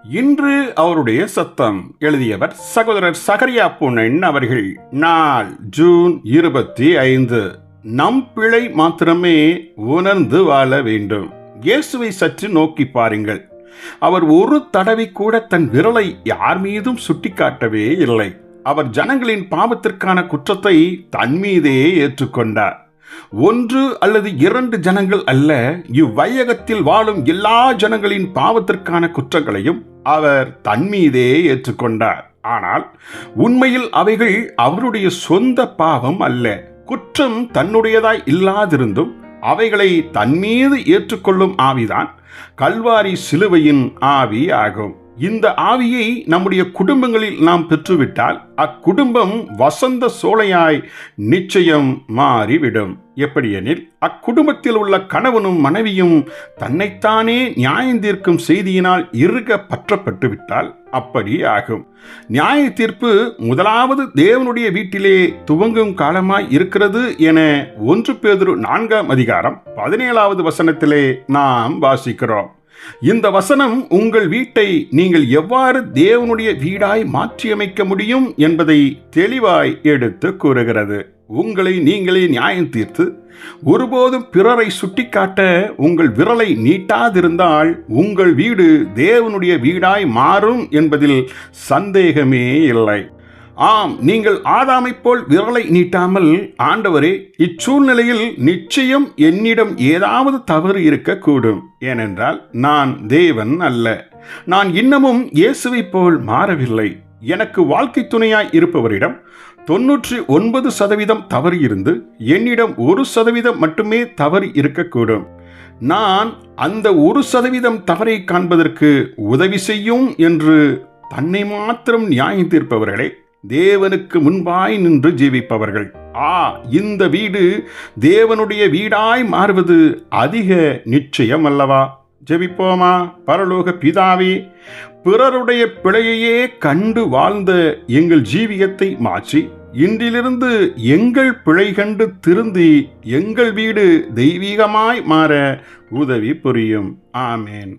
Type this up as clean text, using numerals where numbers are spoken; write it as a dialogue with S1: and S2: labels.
S1: இன்று அவருடைய சத்தம். எழுதியவர் சகோதரர் சகரியா பொன்னன் அவர்கள். நாள் ஜூன் 25. நம் பிழை மாத்திரமே உணர்ந்து வாழ வேண்டும். இயேசுவை சற்று நோக்கி பாருங்கள். அவர் ஒரு தடவை கூட தன் விரலை யார் மீதும் சுட்டிக்காட்டவே இல்லை. அவர் ஜனங்களின் பாவத்திற்கான குற்றத்தை தன் மீதே ஏற்றுக்கொண்டார். ஒன்று அல்லது இரண்டு ஜனங்கள் அல்ல, இவ்வையகத்தில் வாழும் எல்லா ஜனங்களின் பாவத்திற்கான குற்றங்களையும் அவர் தன் மீதே ஏற்றுக்கொண்டார். ஆனால் உண்மையில் அவைகள் அவருடைய சொந்த பாவம் அல்ல. குற்றம் தன்னுடையதாய் இல்லாதிருந்தும் அவைகளை தன் மீது ஏற்றுக்கொள்ளும் ஆவிதான் கல்வாரி சிலுவையின் ஆவி ஆகும். இந்த ஆவியை நம்முடைய குடும்பங்களில் நாம் பெற்றுவிட்டால் அக்குடும்பம் வசந்த சோலையாய் நிச்சயம் மாறிவிடும். எப்படியெனில் அக்குடும்பத்தில் உள்ள கணவனும் மனைவியும் தன்னைத்தானே நியாயந்தீர்க்கும் செய்தியினால் இறுக பற்றப்பட்டு விட்டால் அப்படி ஆகும். நியாய தீர்ப்பு முதலாவது தேவனுடைய வீட்டிலே துவங்கும் காலமாய் இருக்கிறது என 1 பேதுரு 4:17 வசனத்திலே நாம் வாசிக்கிறோம். இந்த வசனம் உங்கள் வீட்டை நீங்கள் எவ்வாறு தேவனுடைய வீடாய் மாற்றியமைக்க முடியும் என்பதை தெளிவாய் எடுத்து கூறுகிறது. உங்களை நீங்களே நியாயம் தீர்த்து ஒருபோதும் பிறரை சுட்டிக்காட்ட உங்கள் விரலை நீட்டாதிருந்தால் உங்கள் வீடு தேவனுடைய வீடாய் மாறும் என்பதில் சந்தேகமே இல்லை. ஆம், நீங்கள் ஆதாமைப் போல் விரலை நீட்டாமல், ஆண்டவரே, இச்சூழ்நிலையில் நிச்சயம் என்னிடம் ஏதாவது தவறு இருக்கக்கூடும், ஏனென்றால் நான் தேவன் அல்ல, நான் இன்னமும் இயேசுவைப் போல் மாறவில்லை, எனக்கு வாழ்க்கை துணையாய் இருப்பவரிடம் 99% தவறு இருந்து என்னிடம் 1% மட்டுமே தவறு இருக்கக்கூடும். நான் அந்த 1% தவறை காண்பதற்கு உதவி செய்யும் என்று தன்னை மாத்திரம் நியாயம் தீர்ப்பவர்களே தேவனுக்கு முன்பாய் நின்று ஜீவிப்பவர்கள். இந்த வீடு தேவனுடைய வீடாய் மாறுவது அதிக நிச்சயம் அல்லவா? ஜெபிப்போமா? பரலோக பிதாவே, பிறருடைய பிழையையே கண்டு வாழ்ந்த எங்கள் ஜீவியத்தை மாற்றி இன்றிலிருந்து எங்கள் பிழை கண்டு திருந்தி எங்கள் வீடு தெய்வீகமாய் மாற உதவி புரியும். ஆமேன்.